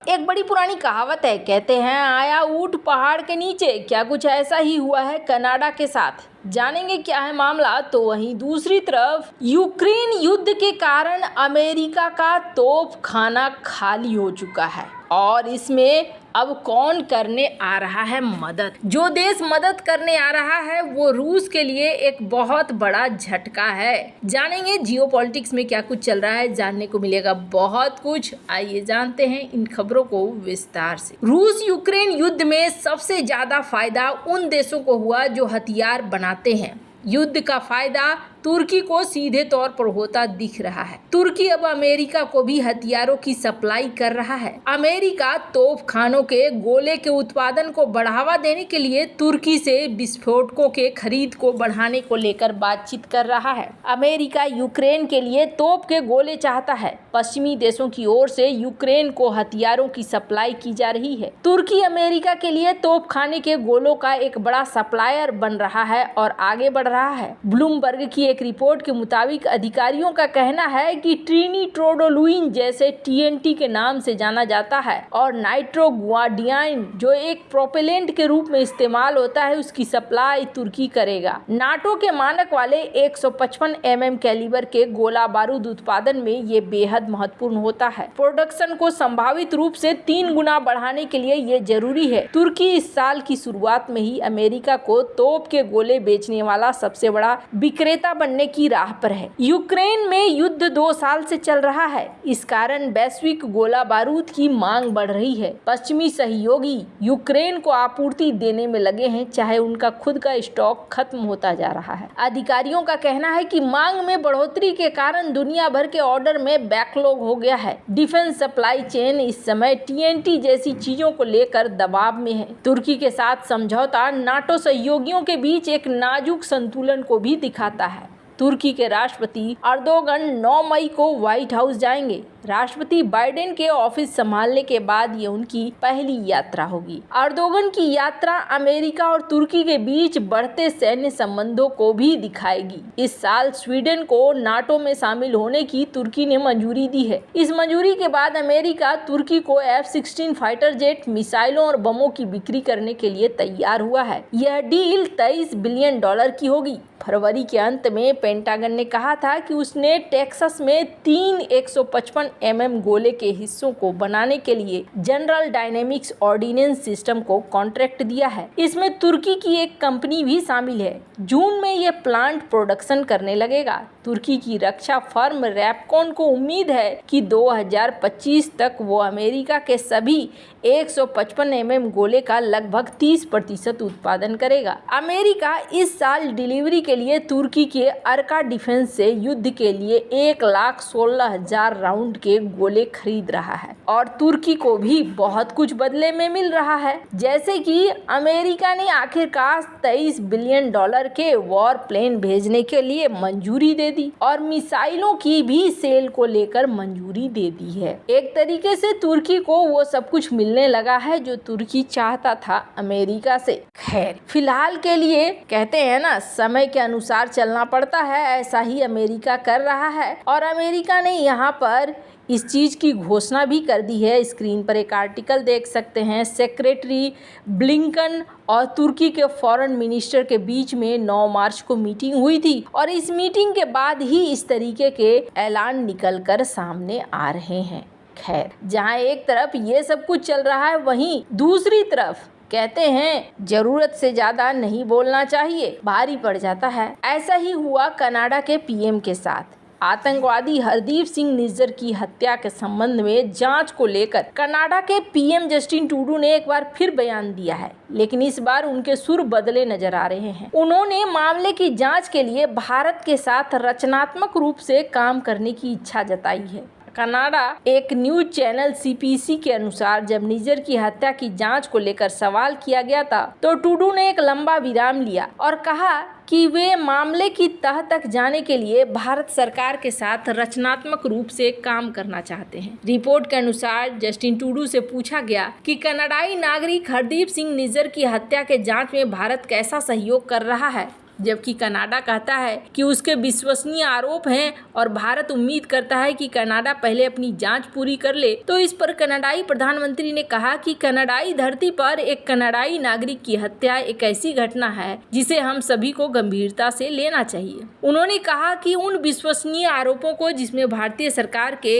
एक बड़ी पुरानी कहावत है, कहते हैं आया ऊंट पहाड़ के नीचे। क्या कुछ ऐसा ही हुआ है कनाडा के साथ? जानेंगे क्या है मामला। तो वहीं दूसरी तरफ यूक्रेन युद्ध के कारण अमेरिका का तोपखाना खाली हो चुका है और इसमें अब कौन करने आ रहा है मदद। जो देश मदद करने आ रहा है वो रूस के लिए एक बहुत बड़ा झटका है। जानेंगे जियोपॉलिटिक्स में क्या कुछ चल रहा है, जानने को मिलेगा बहुत कुछ। आइए जानते हैं इन खबरों को विस्तार से। रूस यूक्रेन युद्ध में सबसे ज्यादा फायदा उन देशों को हुआ जो हथियार बनाते हैं। युद्ध का फायदा तुर्की को सीधे तौर पर होता दिख रहा है। तुर्की अब अमेरिका को भी हथियारों की सप्लाई कर रहा है। अमेरिका तोपखानों के गोले के उत्पादन को बढ़ावा देने के लिए तुर्की से विस्फोटकों के खरीद को बढ़ाने को लेकर बातचीत कर रहा है। अमेरिका यूक्रेन के लिए तोप के गोले चाहता है। पश्चिमी देशों की ओर से यूक्रेन को हथियारों की सप्लाई की जा रही है। तुर्की अमेरिका के लिए तोपखाने के गोलों का एक बड़ा सप्लायर बन रहा है और आगे बढ़ रहा है। ब्लूमबर्ग की एक रिपोर्ट के मुताबिक अधिकारियों का कहना है कि ट्रिनिट्रोडोलुइन जैसे टीएनटी के नाम से जाना जाता है और नाइट्रोगुआडियाइन जो एक प्रोपेलेंट के रूप में इस्तेमाल होता है उसकी सप्लाई तुर्की करेगा। नाटो के मानक वाले 155 mm कैलिबर के गोला बारूद उत्पादन में ये बेहद महत्वपूर्ण होता है। प्रोडक्शन को संभावित रूप से 3 गुना बढ़ाने के लिए ये जरूरी है। तुर्की इस साल की शुरुआत में ही अमेरिका को तोप के गोले बेचने वाला सबसे बड़ा विक्रेता बनने की राह पर है। यूक्रेन में युद्ध 2 साल से चल रहा है। इस कारण वैश्विक गोला बारूद की मांग बढ़ रही है। पश्चिमी सहयोगी यूक्रेन को आपूर्ति देने में लगे हैं, चाहे उनका खुद का स्टॉक खत्म होता जा रहा है। अधिकारियों का कहना है कि मांग में बढ़ोतरी के कारण दुनिया भर के ऑर्डर में बैकलॉग हो गया है। डिफेंस सप्लाई चेन इस समय टीएनटी जैसी चीजों को लेकर दबाव में है। तुर्की के साथ समझौता नाटो सहयोगियों के बीच एक नाजुक संतुलन को भी दिखाता है। तुर्की के राष्ट्रपति अर्दोगन 9 मई को व्हाइट हाउस जाएंगे। राष्ट्रपति बाइडेन के ऑफिस संभालने के बाद ये उनकी पहली यात्रा होगी। अर्दोगन की यात्रा अमेरिका और तुर्की के बीच बढ़ते सैन्य संबंधों को भी दिखाएगी। इस साल स्वीडन को नाटो में शामिल होने की तुर्की ने मंजूरी दी है। इस मंजूरी के बाद अमेरिका तुर्की को F-16 फाइटर जेट, मिसाइलों और बमों की बिक्री करने के लिए तैयार हुआ है। यह डील $23 बिलियन की होगी। फरवरी के अंत में पेंटागन ने कहा था कि उसने टेक्सास में 3 155 mm गोले के हिस्सों को बनाने के लिए जनरल डायनेमिक्स ऑर्डिनेंस सिस्टम को कॉन्ट्रैक्ट दिया है। इसमें तुर्की की एक कंपनी भी शामिल है। जून में यह प्लांट प्रोडक्शन करने लगेगा। तुर्की की रक्षा फर्म रैपकॉन को उम्मीद है कि 2025 तक वो अमेरिका के सभी 155 mm गोले का लगभग 30% उत्पादन करेगा। अमेरिका इस साल डिलीवरी के लिए तुर्की के अर्का डिफेंस से युद्ध के लिए 1,16,000 राउंड के गोले खरीद रहा है और तुर्की को भी बहुत कुछ बदले में मिल रहा है। जैसे कि अमेरिका ने आखिरकार $23 बिलियन के वॉर प्लेन भेजने के लिए मंजूरी दे दी और मिसाइलों की भी सेल को लेकर मंजूरी दे दी है। एक तरीके से तुर्की को वो सब कुछ मिलने लगा है जो तुर्की चाहता था अमेरिका से। खैर, फिलहाल के लिए कहते हैं ना, समय के अनुसार चलना पड़ता है। ऐसा ही अमेरिका कर रहा है और अमेरिका ने यहाँ पर इस चीज़ की घोषणा भी कर दी है। स्क्रीन पर एक आर्टिकल देख सकते हैं। सेक्रेटरी ब्लिंकन और तुर्की के फॉरेन मिनिस्टर के बीच में 9 मार्च को मीटिंग हुई थी और इस मीटिंग के बाद ही इस तरीके के ऐलान निकल कर सामने आ रहे हैं। खैर, जहां एक तरफ ये सब कुछ चल रहा है, वहीं दूसरी तरफ कहते हैं जरूरत से ज्यादा नहीं बोलना चाहिए, भारी पड़ जाता है। ऐसा ही हुआ कनाडा के पीएम के साथ। आतंकवादी हरदीप सिंह निज्जर की हत्या के संबंध में जांच को लेकर कनाडा के पीएम जस्टिन ट्रूडो ने एक बार फिर बयान दिया है, लेकिन इस बार उनके सुर बदले नजर आ रहे हैं। उन्होंने मामले की जांच के लिए भारत के साथ रचनात्मक रूप से काम करने की इच्छा जताई है। कनाडा एक न्यूज चैनल सीपीसी के अनुसार जब निज्जर की हत्या की जांच को लेकर सवाल किया गया था तो ट्रूडो ने एक लंबा विराम लिया और कहा कि वे मामले की तह तक जाने के लिए भारत सरकार के साथ रचनात्मक रूप से काम करना चाहते हैं। रिपोर्ट के अनुसार जस्टिन ट्रूडो से पूछा गया कि कनाडाई नागरिक हरदीप सिंह निज्जर की हत्या के जांच में भारत कैसा सहयोग कर रहा है जबकि कनाडा कहता है कि उसके विश्वसनीय आरोप हैं और भारत उम्मीद करता है कि कनाडा पहले अपनी जांच पूरी कर ले। तो इस पर कनाडाई प्रधानमंत्री ने कहा कि कनाडाई धरती पर एक कनाडाई नागरिक की हत्या एक ऐसी घटना है जिसे हम सभी को गंभीरता से लेना चाहिए। उन्होंने कहा कि उन विश्वसनीय आरोपों को जिसमें भारतीय सरकार के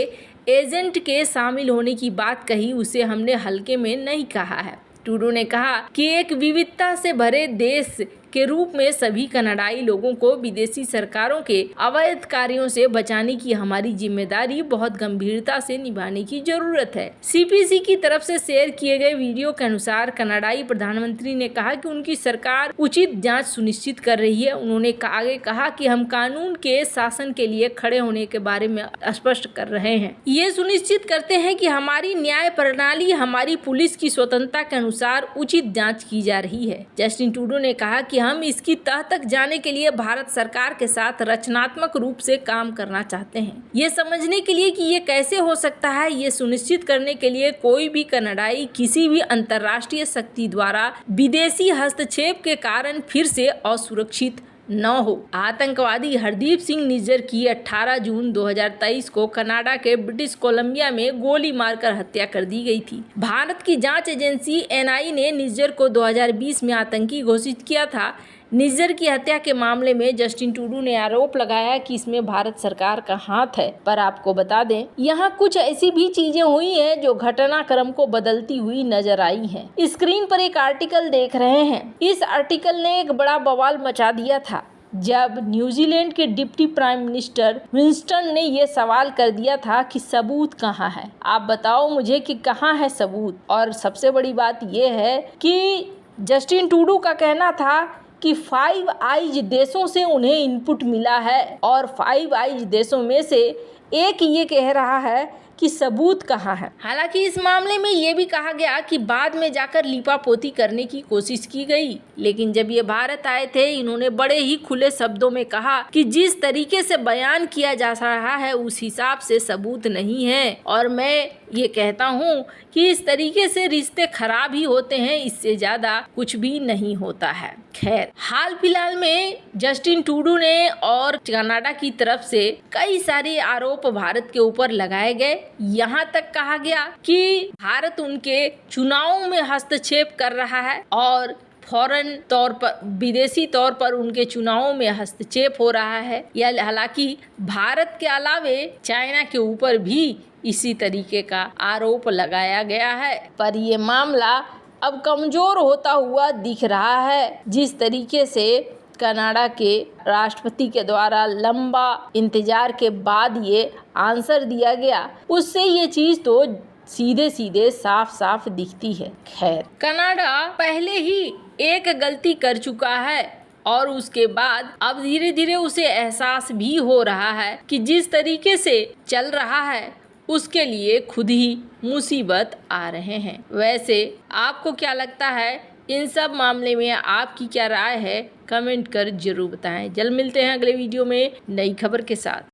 एजेंट के शामिल होने की बात कही उसे हमने हल्के में नहीं कहा है। ट्रूडो ने कहा कि एक विविधता से भरे देश के रूप में सभी कनाडाई लोगों को विदेशी सरकारों के अवैध कार्यों से बचाने की हमारी जिम्मेदारी बहुत गंभीरता से निभाने की जरूरत है। सीपीसी की तरफ से शेयर किए गए वीडियो के अनुसार कनाडाई प्रधानमंत्री ने कहा कि उनकी सरकार उचित जांच सुनिश्चित कर रही है। उन्होंने आगे कहा कि हम कानून के शासन के लिए खड़े होने के बारे में स्पष्ट कर रहे हैं। ये सुनिश्चित करते हैं कि हमारी न्याय प्रणाली, हमारी पुलिस की स्वतंत्रता के अनुसार उचित जाँच की जा रही है। जस्टिन ट्रूडो ने कहा कि हम इसकी तह तक जाने के लिए भारत सरकार के साथ रचनात्मक रूप से काम करना चाहते हैं। ये समझने के लिए कि ये कैसे हो सकता है, ये सुनिश्चित करने के लिए कोई भी कनाडाई किसी भी अंतर्राष्ट्रीय शक्ति द्वारा विदेशी हस्तक्षेप के कारण फिर से असुरक्षित न हो। आतंकवादी हरदीप सिंह निज्जर की 18 जून 2023 को कनाडा के ब्रिटिश कोलंबिया में गोली मारकर हत्या कर दी गई थी। भारत की जांच एजेंसी एनआई ने निज्जर को 2020 में आतंकी घोषित किया था। निज्जर की हत्या के मामले में जस्टिन ट्रूडो ने आरोप लगाया कि इसमें भारत सरकार का हाथ है। पर आपको बता दें, यहाँ कुछ ऐसी भी चीजें हुई हैं जो घटनाक्रम को बदलती हुई नजर आई हैं। स्क्रीन पर एक आर्टिकल देख रहे हैं। इस आर्टिकल ने एक बड़ा बवाल मचा दिया था जब न्यूजीलैंड के डिप्टी प्राइम मिनिस्टर विंस्टन ने ये सवाल कर दिया था कि सबूत कहाँ है। आप बताओ मुझे कि कहाँ है सबूत। और सबसे बड़ी बात ये है कि जस्टिन ट्रूडो का कहना था कि 5 आइज देशों से उन्हें इनपुट मिला है और 5 आइज देशों में से एक ये कह रहा है कि सबूत कहाँ है। हालांकि इस मामले में ये भी कहा गया कि बाद में जाकर लीपापोती करने की कोशिश की गई, लेकिन जब ये भारत आए थे इन्होंने बड़े ही खुले शब्दों में कहा कि जिस तरीके से बयान किया जा रहा है उस हिसाब से सबूत नहीं है और मैं ये कहता हूँ कि इस तरीके से रिश्ते खराब ही होते हैं, इससे ज्यादा कुछ भी नहीं होता है। खैर, हाल फिलहाल में जस्टिन ट्रूडो ने और कनाडा की तरफ से कई सारे आरोप भारत के ऊपर लगाए गए। यहाँ तक कहा गया कि भारत उनके चुनावों में हस्तक्षेप कर रहा है और फॉरेन तौर पर, विदेशी तौर पर उनके चुनावों में हस्तक्षेप हो रहा है। या हालांकि भारत के अलावे चाइना के ऊपर भी इसी तरीके का आरोप लगाया गया है, पर ये मामला अब कमजोर होता हुआ दिख रहा है। जिस तरीके से कनाडा के राष्ट्रपति के द्वारा लंबा इंतजार के बाद ये आंसर दिया गया, उससे ये चीज़ तो सीधे सीधे साफ साफ दिखती है। खैर, कनाडा पहले ही एक गलती कर चुका है और उसके बाद अब धीरे धीरे उसे एहसास भी हो रहा है कि जिस तरीके से चल रहा है उसके लिए खुद ही मुसीबत आ रहे हैं। वैसे आपको क्या लगता है, इन सब मामले में आपकी क्या राय है, कमेंट कर जरूर बताएं। जल्द मिलते हैं अगले वीडियो में नई खबर के साथ।